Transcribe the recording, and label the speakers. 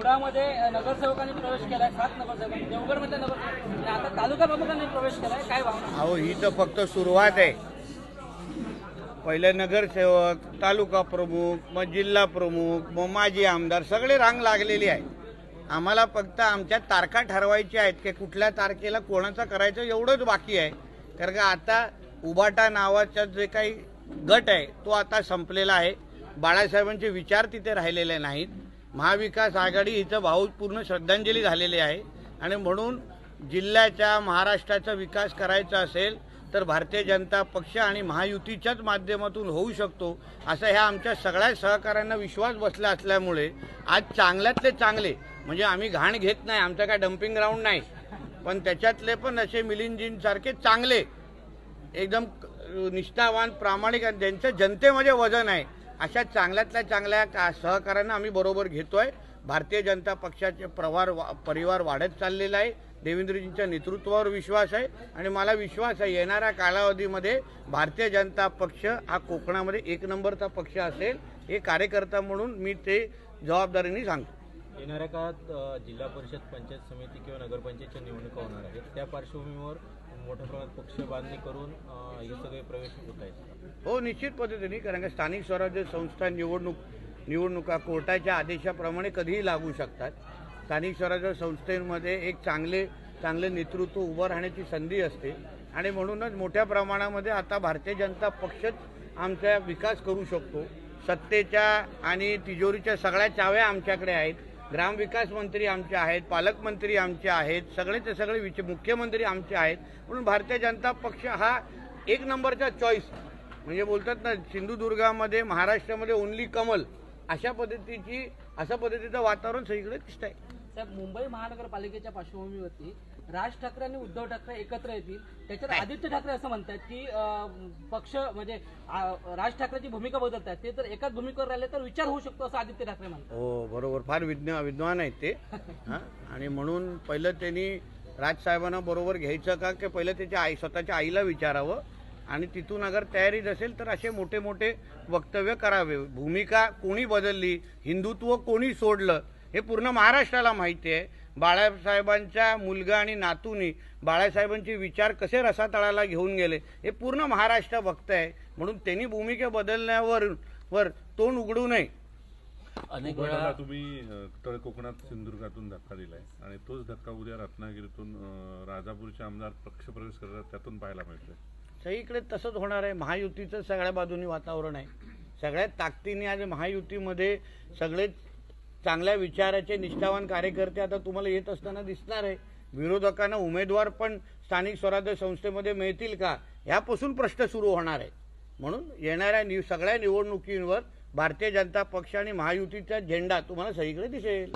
Speaker 1: कुडामध्ये नगरसेवकांनी प्रवेश केलाय, 7 नगरसेवकांनी, देवगडमधल्या नगरसेवकांनी, आता तालुका प्रमुखांनी प्रवेश केलाय, काय भावना?
Speaker 2: अहो ही तर फक्त सुरुवात आहे. पहिले नगरसेवक, तालुका प्रमुख, मग जिल्हा प्रमुख, मग माजी आमदार सगळे रांग लागलेली आहे. आम्हाला फक्त आमच्या तारखा ठरवायच्या आहेत की कुठल्या तारखेला कोणाचं करायचं एवढंच बाकी आहे. कारण का आता उबाटा नावाचा जे काही गट आहे तो आता संपलेला आहे. बाळासाहेबांचे विचार तिथे राहिलेले नाहीत. महाविकास आघाडी हिचं भावपूर्ण श्रद्धांजली झालेली आहे आणि म्हणून जिल्ह्याच्या महाराष्ट्राचा विकास करायचा असेल तर भारतीय जनता पक्ष आणि महायुतीच्याच माध्यमातून होऊ शकतो असं ह्या आमच्या सगळ्या सहकाऱ्यांना विश्वास बसला असल्यामुळे आज चांगल्यातले चांगले म्हणजे आम्ही घाण घेत नाही, आमचं काय डम्पिंग ग्राउंड नाही, पण त्याच्यातले पण असे मिलिंदजींसारखे चांगले एकदम निष्ठावान प्रामाणिक ज्यांचं जनतेमध्ये वजन आहे अशा चांगल्यातल्या चांगल्या सहकाऱ्यांना आम्ही बरोबर घेतोय. भारतीय जनता पक्षाचे परिवार वाढत चाललेला आहे. देवेंद्रजींच्या नेतृत्वावर विश्वास आहे आणि मला विश्वास आहे येणाऱ्या कालावधीमध्ये भारतीय जनता पक्ष हा कोकणामध्ये 1 नंबरचा पक्ष असेल. हे कार्यकर्ता म्हणून मी ते जबाबदारीने सांगतो.
Speaker 3: येणाऱ्या काळात जिल्हा परिषद, पंचायत समिती किंवा नगरपंचायतच्या निवडणुका होणार आहेत. त्या पार्श्वभूमीवर मोठ्या प्रमाणात पक्ष बांधणी करून हे सगळे प्रवेश होत आहेत.
Speaker 2: हो, निश्चित पद्धतीने. कारण का स्थानिक स्वराज्य संस्था निवडणुका कोर्टाच्या आदेशाप्रमाणे कधीही लागू शकतात. स्थानिक स्वराज्य संस्थेमध्ये एक चांगले नेतृत्व उभं राहण्याची संधी असते आणि म्हणूनच मोठ्या प्रमाणामध्ये आता भारतीय जनता पक्षच आमचा विकास करू शकतो. सत्तेच्या आणि तिजोरीच्या सगळ्या चाव्या आमच्याकडे आहेत. ग्रामविकास मंत्री आमचे आहेत, पालकमंत्री आमचे आहेत, सगळेचे सगळे मुख्यमंत्री आमचे आहेत. म्हणून भारतीय जनता पक्ष हा 1 नंबरचा चॉईस म्हणजे बोलतात ना सिंधुदुर्गामध्ये महाराष्ट्रामध्ये ओनली कमल अशा पद्धतीचं वातावरण सगळीकडे दिसत आहे.
Speaker 1: साहेब, मुंबई महानगरपालिकेच्या पार्श्वभूमीवरती राज ठाकरे आणि उद्धव ठाकरे एकत्र येतील. त्याच्यात आदित्य ठाकरे असं म्हणतात की पक्ष म्हणजे राज ठाकरेची भूमिका बदलतात, ते जर एकाच भूमिकेवर राहिले तर विचार होऊ शकतो असं आदित्य ठाकरे म्हणतात. हो,
Speaker 2: बरोबर. फार विद्वान आहेत ते. आणि म्हणून पहिलं त्यांनी राजसाहेबांना बरोबर घ्यायचं का की पहिलं त्याच्या स्वतःच्या आईला विचारावं आणि तिथून अगर तयारीच असेल तर असे मोठे मोठे वक्तव्य करावे. भूमिका कोणी बदलली, हिंदुत्व कोणी सोडलं हे पूर्ण महाराष्ट्राला माहिती आहे. बाळासाहेबांच्या मुलगा आणि नातूंनी बाळासाहेबांचे विचार कसे रसातळाला घेऊन गेले हे पूर्ण महाराष्ट्र बघतंय. म्हणून त्यांनी भूमिका बदलण्यावर तोंड उघडू नये.
Speaker 4: अनेक वेळा तुम्ही तळ कोकणात सिंधुदुर्गातून धक्का दिलाय आणि तोच धक्का उद्या रत्नागिरीतून राजापूरचे आमदार पक्षप्रवेश करतात त्यातून पाहायला मिळतोय.
Speaker 2: सगळीकडे तसंच होणार आहे. महायुतीचं सगळ्या बाजूनी वातावरण आहे. सगळ्यात ताकदीने आज महायुतीमध्ये सगळे चांगल्या विचाराचे निष्ठावान कार्यकर्ते आता तुम्हाला येत असताना दिसणार आहे. विरोधकांना उमेदवार पण स्थानिक स्वराज्य संस्थेमध्ये मिळतील का यापासून प्रश्न सुरू होणार आहे. म्हणून येणाऱ्या सगळ्या निवडणुकींवर भारतीय जनता पक्ष आणि महायुतीचा झेंडा तुम्हाला सगळीकडे दिसेल.